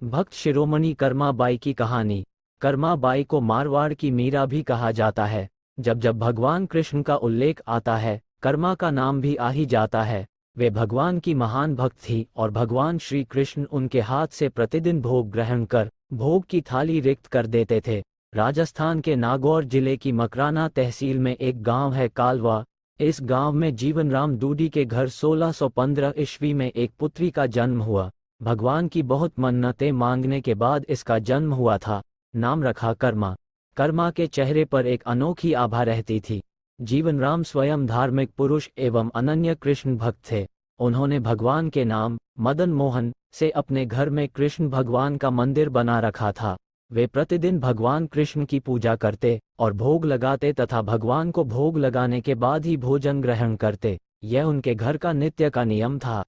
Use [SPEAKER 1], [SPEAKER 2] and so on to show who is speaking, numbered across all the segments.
[SPEAKER 1] भक्त शिरोमणि कर्मा बाई की कहानी। कर्मा बाई को मारवाड़ की मीरा भी कहा जाता है। जब जब भगवान कृष्ण का उल्लेख आता है, कर्मा का नाम भी आ ही जाता है। वे भगवान की महान भक्त थी और भगवान श्री कृष्ण उनके हाथ से प्रतिदिन भोग ग्रहण कर भोग की थाली रिक्त कर देते थे। राजस्थान के नागौर जिले की मकराना तहसील में एक गांव है कालवा। इस गांव में जीवन राम डूडी के घर 1615 ईस्वी में एक पुत्री का जन्म हुआ। भगवान की बहुत मन्नतें मांगने के बाद इसका जन्म हुआ था। नाम रखा कर्मा। कर्मा के चेहरे पर एक अनोखी आभा रहती थी। जीवन राम स्वयं धार्मिक पुरुष एवं अनन्य कृष्ण भक्त थे। उन्होंने भगवान के नाम मदन मोहन से अपने घर में कृष्ण भगवान का मंदिर बना रखा था। वे प्रतिदिन भगवान कृष्ण की पूजा करते और भोग लगाते तथा भगवान को भोग लगाने के बाद ही भोजन ग्रहण करते। यह उनके घर का नित्य का नियम था।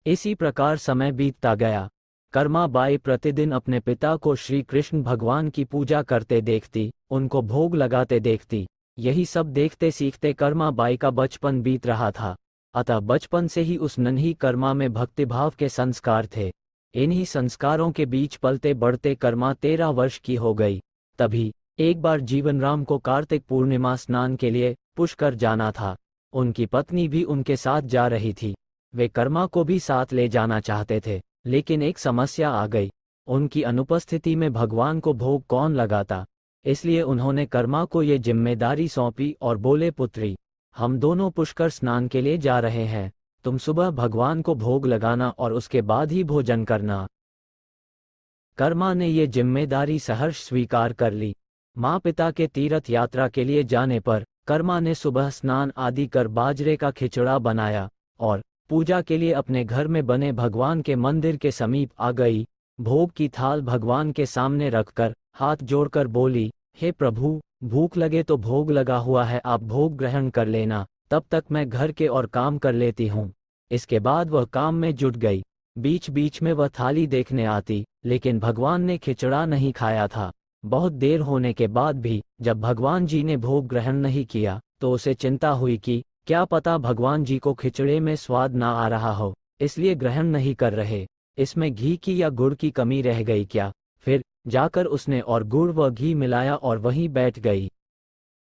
[SPEAKER 1] इसी प्रकार समय बीतता गया। कर्मा बाई प्रतिदिन अपने पिता को श्री कृष्ण भगवान की पूजा करते देखती, उनको भोग लगाते देखती। यही सब देखते सीखते कर्मा बाई का बचपन बीत रहा था। अतः बचपन से ही उस नन्ही कर्मा में भक्तिभाव के संस्कार थे। इन्हीं संस्कारों के बीच पलते बढ़ते कर्मा 13 वर्ष की हो गई। तभी एक बार जीवन राम को कार्तिक पूर्णिमा स्नान के लिए पुष्कर जाना था। उनकी पत्नी भी उनके साथ जा रही थी। वे कर्मा को भी साथ ले जाना चाहते थे, लेकिन एक समस्या आ गई। उनकी अनुपस्थिति में भगवान को भोग कौन लगाता। इसलिए उन्होंने कर्मा को ये जिम्मेदारी सौंपी और बोले, पुत्री, हम दोनों पुष्कर स्नान के लिए जा रहे हैं। तुम सुबह भगवान को भोग लगाना और उसके बाद ही भोजन करना। कर्मा ने ये जिम्मेदारी सहर्ष स्वीकार कर ली। माँ पिता के तीर्थ यात्रा के लिए जाने पर कर्मा ने सुबह स्नान आदि कर बाजरे का खिचड़ा बनाया और पूजा के लिए अपने घर में बने भगवान के मंदिर के समीप आ गई। भोग की थाल भगवान के सामने रखकर हाथ जोड़कर बोली, हे प्रभु, भूख लगे तो भोग लगा हुआ है, आप भोग ग्रहण कर लेना, तब तक मैं घर के और काम कर लेती हूँ। इसके बाद वह काम में जुट गई। बीच बीच में वह थाली देखने आती, लेकिन भगवान ने खिचड़ा नहीं खाया था। बहुत देर होने के बाद भी जब भगवान जी ने भोग ग्रहण नहीं किया तो उसे चिंता हुई कि क्या पता भगवान जी को खिचड़े में स्वाद ना आ रहा हो, इसलिए ग्रहण नहीं कर रहे। इसमें घी की या गुड़ की कमी रह गई क्या। फिर जाकर उसने और गुड़ व घी मिलाया और वहीं बैठ गई।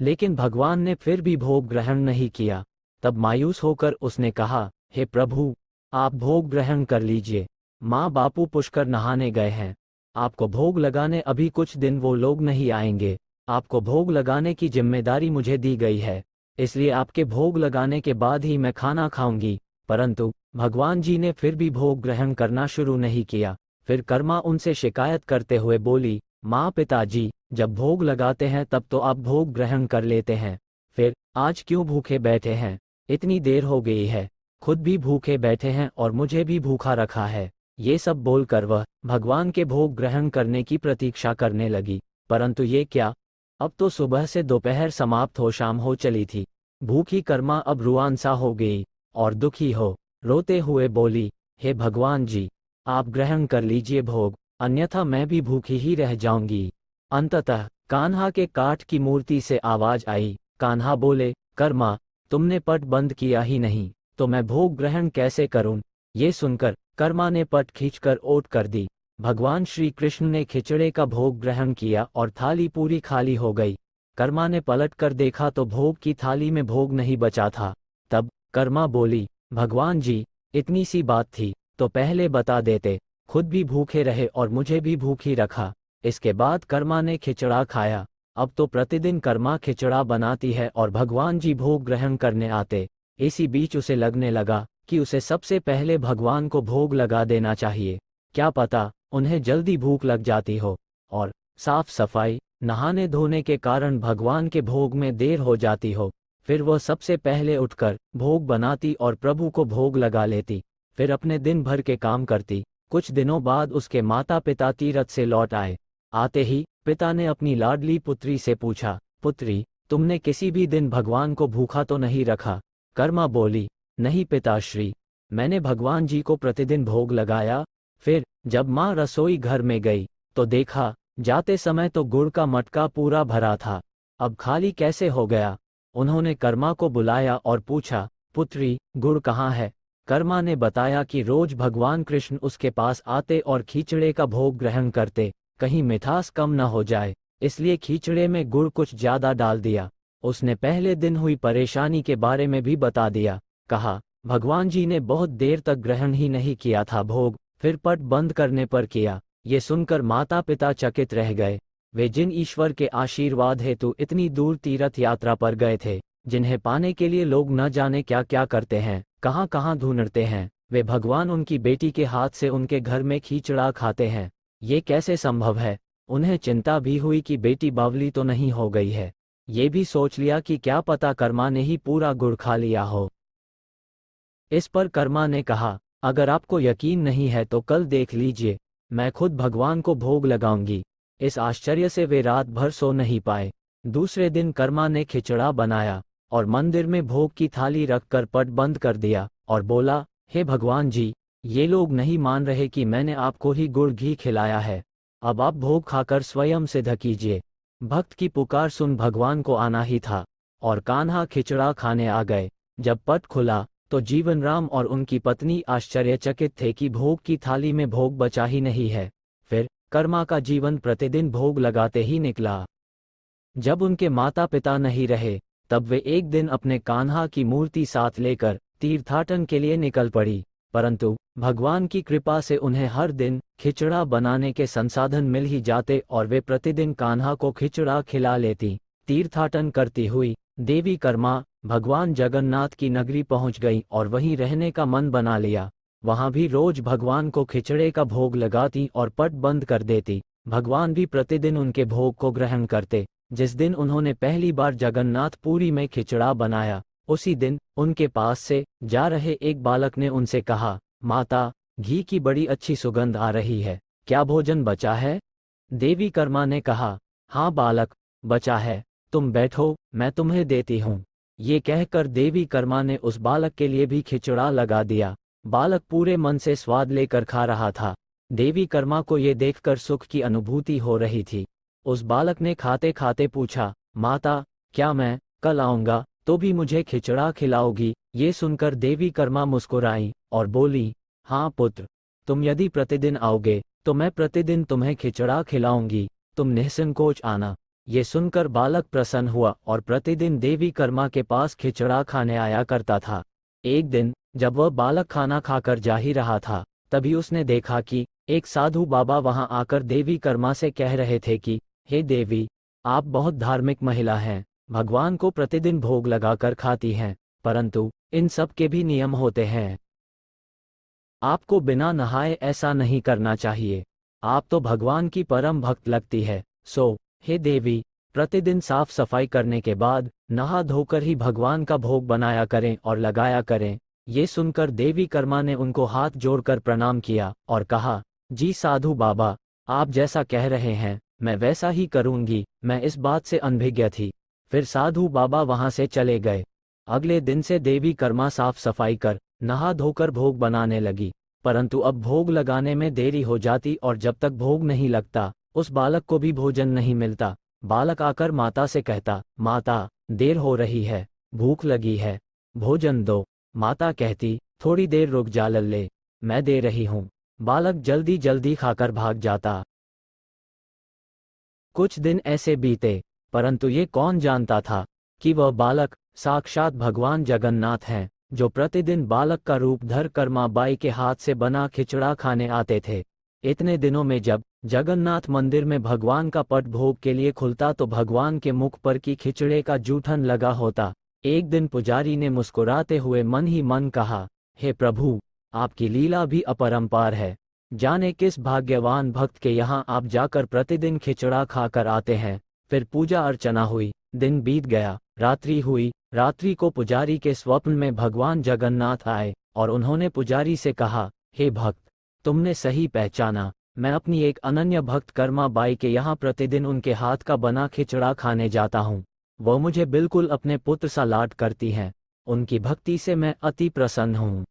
[SPEAKER 1] लेकिन भगवान ने फिर भी भोग ग्रहण नहीं किया। तब मायूस होकर उसने कहा, हे प्रभु, आप भोग ग्रहण कर लीजिए। माँ बापू पुष्कर नहाने गए हैं। आपको भोग लगाने अभी कुछ दिन वो लोग नहीं आएंगे। आपको भोग लगाने की जिम्मेदारी मुझे दी गई है, इसलिए आपके भोग लगाने के बाद ही मैं खाना खाऊंगी। परंतु भगवान जी ने फिर भी भोग ग्रहण करना शुरू नहीं किया। फिर कर्मा उनसे शिकायत करते हुए बोली, माँ पिताजी, जब भोग लगाते हैं तब तो आप भोग ग्रहण कर लेते हैं, फिर आज क्यों भूखे बैठे हैं। इतनी देर हो गई है, खुद भी भूखे बैठे हैं और मुझे भी भूखा रखा है। ये सब बोलकर वह भगवान के भोग ग्रहण करने की प्रतीक्षा करने लगी। परंतु ये क्या, अब तो सुबह से दोपहर समाप्त हो शाम हो चली थी। भूखी कर्मा अब रुआंसा हो गई और दुखी हो रोते हुए बोली, हे भगवान जी, आप ग्रहण कर लीजिए भोग, अन्यथा मैं भी भूखी ही रह जाऊंगी। अंततः कान्हा के काठ की मूर्ति से आवाज आई। कान्हा बोले, कर्मा, तुमने पट बंद किया ही नहीं, तो मैं भोग ग्रहण कैसे करूं। ये सुनकर कर्मा ने पट खींचकर ओट कर दी। भगवान श्री कृष्ण ने खिचड़े का भोग ग्रहण किया और थाली पूरी खाली हो गई। कर्मा ने पलट कर देखा तो भोग की थाली में भोग नहीं बचा था। तब कर्मा बोली, भगवान जी, इतनी सी बात थी तो पहले बता देते, खुद भी भूखे रहे और मुझे भी भूखी रखा। इसके बाद कर्मा ने खिचड़ा खाया। अब तो प्रतिदिन कर्मा खिचड़ा बनाती है और भगवान जी भोग ग्रहण करने आते। इसी बीच उसे लगने लगा कि उसे सबसे पहले भगवान को भोग लगा देना चाहिए। क्या पता उन्हें जल्दी भूख लग जाती हो और साफ सफाई नहाने धोने के कारण भगवान के भोग में देर हो जाती हो। फिर वह सबसे पहले उठकर भोग बनाती और प्रभु को भोग लगा लेती। फिर अपने दिन भर के काम करती। कुछ दिनों बाद उसके माता पिता तीरथ से लौट आए। आते ही पिता ने अपनी लाडली पुत्री से पूछा, पुत्री, तुमने किसी भी दिन भगवान को भूखा तो नहीं रखा। कर्मा बोली, नहीं पिताश्री, मैंने भगवान जी को प्रतिदिन भोग लगाया। फिर जब माँ रसोई घर में गई तो देखा जाते समय तो गुड़ का मटका पूरा भरा था, अब खाली कैसे हो गया। उन्होंने कर्मा को बुलाया और पूछा, पुत्री, गुड़ कहाँ है। कर्मा ने बताया कि रोज भगवान कृष्ण उसके पास आते और खीचड़े का भोग ग्रहण करते, कहीं मिठास कम न हो जाए, इसलिए खीचड़े में गुड़ कुछ ज्यादा डाल दिया। उसने पहले दिन हुई परेशानी के बारे में भी बता दिया। कहा, भगवान जी ने बहुत देर तक ग्रहण ही नहीं किया था भोग, फिर पट बंद करने पर किया। ये सुनकर माता पिता चकित रह गए। वे जिन ईश्वर के आशीर्वाद हेतु इतनी दूर तीर्थ यात्रा पर गए थे, जिन्हें पाने के लिए लोग न जाने क्या क्या करते हैं, कहाँ कहाँ ढूंढते हैं, वे भगवान उनकी बेटी के हाथ से उनके घर में खीचड़ा खाते हैं। ये कैसे संभव है? उन्हें चिंता भी हुई कि बेटी बावली तो नहीं हो गई है। ये भी सोच लिया कि क्या पता कर्मा ने ही पूरा गुड़ खा लिया हो। इस पर कर्मा ने कहा, अगर आपको यकीन नहीं है तो कल देख लीजिए, मैं खुद भगवान को भोग लगाऊंगी। इस आश्चर्य से वे रात भर सो नहीं पाए। दूसरे दिन कर्मा ने खिचड़ा बनाया और मंदिर में भोग की थाली रखकर पट बंद कर दिया और बोला, हे भगवान जी, ये लोग नहीं मान रहे कि मैंने आपको ही गुड़ घी खिलाया है, अब आप भोग खाकर स्वयं सिद्ध कीजिए। भक्त की पुकार सुन भगवान को आना ही था और कान्हा खिचड़ा खाने आ गए। जब पट खुला तो जीवन राम और उनकी पत्नी आश्चर्यचकित थे कि भोग की थाली में भोग बचा ही नहीं है। फिर कर्मा का जीवन प्रतिदिन भोग लगाते ही निकला। जब उनके माता पिता नहीं रहे तब वे एक दिन अपने कान्हा की मूर्ति साथ लेकर तीर्थाटन के लिए निकल पड़ी, परंतु भगवान की कृपा से उन्हें हर दिन खिचड़ा बनाने के संसाधन मिल ही जाते और वे प्रतिदिन कान्हा को खिचड़ा खिला लेती। तीर्थाटन करती हुई देवी कर्मा भगवान जगन्नाथ की नगरी पहुंच गई और वहीं रहने का मन बना लिया। वहां भी रोज भगवान को खिचड़े का भोग लगाती और पट बंद कर देती। भगवान भी प्रतिदिन उनके भोग को ग्रहण करते। जिस दिन उन्होंने पहली बार जगन्नाथपुरी में खिचड़ा बनाया, उसी दिन उनके पास से जा रहे एक बालक ने उनसे कहा, माता, घी की बड़ी अच्छी सुगंध आ रही है, क्या भोजन बचा है? देवी कर्मा ने कहा, हाँ बालक, बचा है, तुम बैठो, मैं तुम्हें देती हूँ। ये कहकर देवी कर्मा ने उस बालक के लिए भी खिचड़ा लगा दिया। बालक पूरे मन से स्वाद लेकर खा रहा था। देवी कर्मा को ये देखकर सुख की अनुभूति हो रही थी। उस बालक ने खाते खाते पूछा, माता, क्या मैं कल आऊंगा तो भी मुझे खिचड़ा खिलाओगी? ये सुनकर देवी कर्मा मुस्कुराई और बोली, हाँ पुत्र, तुम यदि प्रतिदिन आओगे तो मैं प्रतिदिन तुम्हें खिचड़ा खिलाऊंगी, तुम निसंकोच आना। ये सुनकर बालक प्रसन्न हुआ और प्रतिदिन देवी कर्मा के पास खिचड़ा खाने आया करता था। एक दिन जब वह बालक खाना खाकर जा ही रहा था, तभी उसने देखा कि एक साधु बाबा वहां आकर देवी कर्मा से कह रहे थे कि, हे देवी, आप बहुत धार्मिक महिला हैं, भगवान को प्रतिदिन भोग लगाकर खाती हैं, परंतु इन सब के भी नियम होते हैं। आपको बिना नहाए ऐसा नहीं करना चाहिए। आप तो भगवान की परम भक्त लगती है, सो हे देवी, प्रतिदिन साफ सफाई करने के बाद नहा धोकर ही भगवान का भोग बनाया करें और लगाया करें। ये सुनकर देवी कर्मा ने उनको हाथ जोड़कर प्रणाम किया और कहा, जी साधु बाबा, आप जैसा कह रहे हैं मैं वैसा ही करूंगी, मैं इस बात से अनभिज्ञ थी। फिर साधु बाबा वहां से चले गए। अगले दिन से देवी कर्मा साफ सफाई कर नहा धोकर भोग बनाने लगी, परंतु अब भोग लगाने में देरी हो जाती और जब तक भोग नहीं लगता उस बालक को भी भोजन नहीं मिलता। बालक आकर माता से कहता, माता, देर हो रही है, भूख लगी है, भोजन दो। माता कहती, थोड़ी देर रुक जा लल्ले, मैं दे रही हूँ। बालक जल्दी जल्दी खाकर भाग जाता। कुछ दिन ऐसे बीते, परंतु ये कौन जानता था कि वह बालक साक्षात भगवान जगन्नाथ हैं, जो प्रतिदिन बालक का रूप धर कर्मा बाई के हाथ से बना खिचड़ा खाने आते थे। इतने दिनों में जब जगन्नाथ मंदिर में भगवान का पट भोग के लिए खुलता तो भगवान के मुख पर की खिचड़े का जूठन लगा होता। एक दिन पुजारी ने मुस्कुराते हुए मन ही मन कहा, हे प्रभु, आपकी लीला भी अपरंपार है, जाने किस भाग्यवान भक्त के यहाँ आप जाकर प्रतिदिन खिचड़ा खाकर आते हैं। फिर पूजा अर्चना हुई, दिन बीत गया, रात्रि हुई। रात्रि को पुजारी के स्वप्न में भगवान जगन्नाथ आए और उन्होंने पुजारी से कहा, हे भक्त, तुमने सही पहचाना, मैं अपनी एक अनन्य भक्त कर्मा बाई के यहाँ प्रतिदिन उनके हाथ का बना खिचड़ा खाने जाता हूँ। वह मुझे बिल्कुल अपने पुत्र सा लाड करती हैं, उनकी भक्ति से मैं अति प्रसन्न हूँ।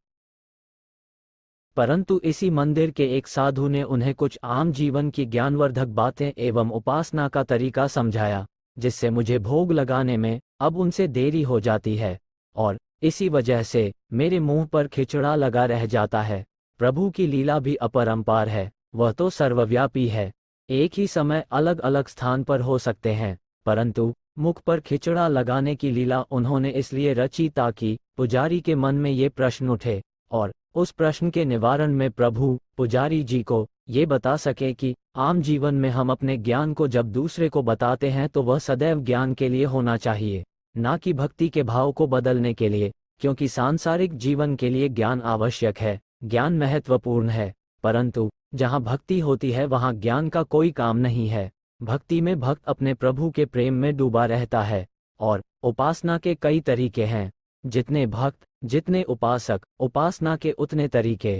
[SPEAKER 1] परंतु इसी मंदिर के एक साधु ने उन्हें कुछ आम जीवन की ज्ञानवर्धक बातें एवं उपासना का तरीका समझाया, जिससे मुझे भोग लगाने में अब उनसे देरी हो जाती है और इसी वजह से मेरे मुंह पर खिचड़ा लगा रह जाता है। प्रभु की लीला भी अपरंपार है, वह तो सर्वव्यापी है। एक ही समय अलग अलग स्थान पर हो सकते हैं, परंतु मुख पर खिचड़ा लगाने की लीला उन्होंने इसलिए रची ताकि पुजारी के मन में ये प्रश्न उठे, और उस प्रश्न के निवारण में प्रभु पुजारी जी को ये बता सके कि आम जीवन में हम अपने ज्ञान को जब दूसरे को बताते हैं तो वह सदैव ज्ञान के लिए होना चाहिए, ना कि भक्ति के भाव को बदलने के लिए, क्योंकि सांसारिक जीवन के लिए ज्ञान आवश्यक है, ज्ञान महत्वपूर्ण है, परंतु जहाँ भक्ति होती है वहाँ ज्ञान का कोई काम नहीं है। भक्ति में भक्त अपने प्रभु के प्रेम में डूबा रहता है। और उपासना के कई तरीके हैं, जितने भक्त जितने उपासक, उपासना के उतने तरीके।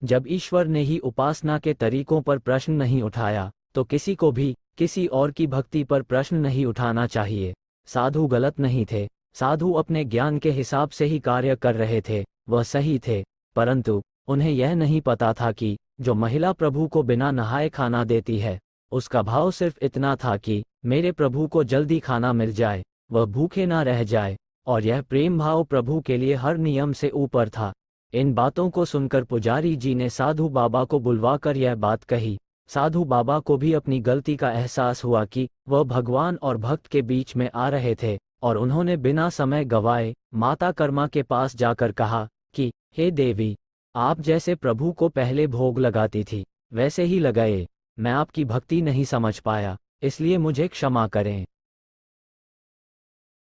[SPEAKER 1] जब ईश्वर ने ही उपासना के तरीकों पर प्रश्न नहीं उठाया, तो किसी को भी किसी और की भक्ति पर प्रश्न नहीं उठाना चाहिए। साधु गलत नहीं थे, साधु अपने ज्ञान के हिसाब से ही कार्य कर रहे थे, वह सही थे, परंतु उन्हें यह नहीं पता था कि जो महिला प्रभु को बिना नहाए खाना देती है, उसका भाव सिर्फ इतना था कि मेरे प्रभु को जल्दी खाना मिल जाए, वह भूखे ना रह जाए, और यह प्रेम भाव प्रभु के लिए हर नियम से ऊपर था। इन बातों को सुनकर पुजारी जी ने साधु बाबा को बुलवाकर यह बात कही। साधु बाबा को भी अपनी गलती का एहसास हुआ कि वह भगवान और भक्त के बीच में आ रहे थे, और उन्होंने बिना समय गवाए माता कर्मा के पास जाकर कहा कि हे देवी, आप जैसे प्रभु को पहले भोग लगाती थी वैसे ही लगाए, मैं आपकी भक्ति नहीं समझ पाया, इसलिए मुझे क्षमा करें।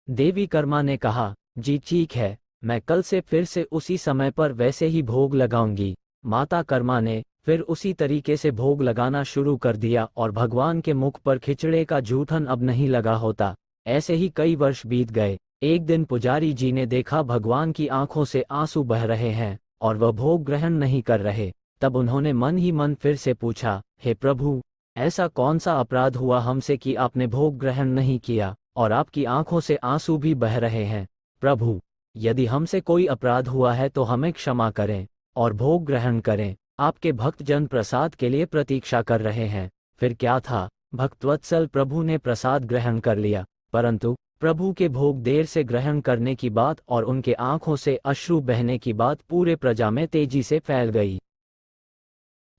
[SPEAKER 1] देवी कर्मा ने कहा, जी ठीक है, मैं कल से फिर से उसी समय पर वैसे ही भोग लगाऊंगी। माता कर्मा ने फिर उसी तरीके से भोग लगाना शुरू कर दिया, और भगवान के मुख पर खिचड़े का जूठन अब नहीं लगा होता। ऐसे ही कई वर्ष बीत गए। एक दिन पुजारी जी ने देखा भगवान की आंखों से आंसू बह रहे हैं और वह भोग ग्रहण नहीं कर रहे। तब उन्होंने मन ही मन फिर से पूछा, हे प्रभु, ऐसा कौन सा अपराध हुआ हमसे कि आपने भोग ग्रहण नहीं किया और आपकी आंखों से आंसू भी बह रहे हैं? प्रभु, यदि हमसे कोई अपराध हुआ है तो हमें क्षमा करें और भोग ग्रहण करें। आपके भक्त जन प्रसाद के लिए प्रतीक्षा कर रहे हैं। फिर क्या था, भक्तवत्सल प्रभु ने प्रसाद ग्रहण कर लिया, परंतु प्रभु के भोग देर से ग्रहण करने की बात और उनके आंखों से अश्रु बहने की बात पूरे प्रजा में तेजी से फैल गई,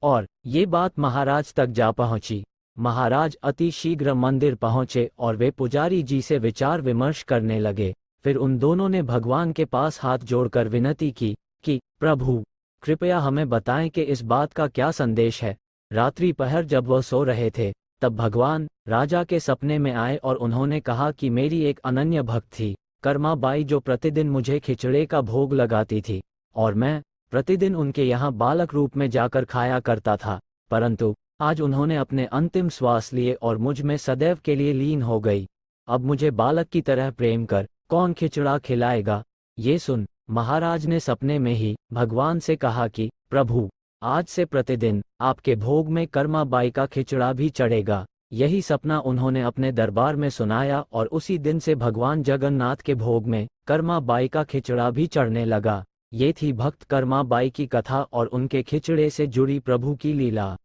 [SPEAKER 1] और ये बात महाराज तक जा पहुंची। महाराज अति शीघ्र मंदिर पहुंचे और वे पुजारी जी से विचार विमर्श करने लगे। फिर उन दोनों ने भगवान के पास हाथ जोड़कर विनती की कि प्रभु, कृपया हमें बताएं कि इस बात का क्या संदेश है। रात्रि पहर जब वह सो रहे थे, तब भगवान राजा के सपने में आए और उन्होंने कहा कि मेरी एक अनन्य भक्त थी, कर्मा बाई, जो प्रतिदिन मुझे खिचड़े का भोग लगाती थी, और मैं प्रतिदिन उनके यहाँ बालक रूप में जाकर खाया करता था, परंतु आज उन्होंने अपने अंतिम श्वास लिए और मुझ में सदैव के लिए लीन हो गई। अब मुझे बालक की तरह प्रेम कर कौन खिचड़ा खिलाएगा? ये सुन महाराज ने सपने में ही भगवान से कहा कि प्रभु, आज से प्रतिदिन आपके भोग में कर्मा बाई का खिचड़ा भी चढ़ेगा। यही सपना उन्होंने अपने दरबार में सुनाया और उसी दिन से भगवान जगन्नाथ के भोग में कर्मा बाई का खिचड़ा भी चढ़ने लगा। ये थी भक्त कर्मा बाई की कथा और उनके खिचड़े से जुड़ी प्रभु की लीला।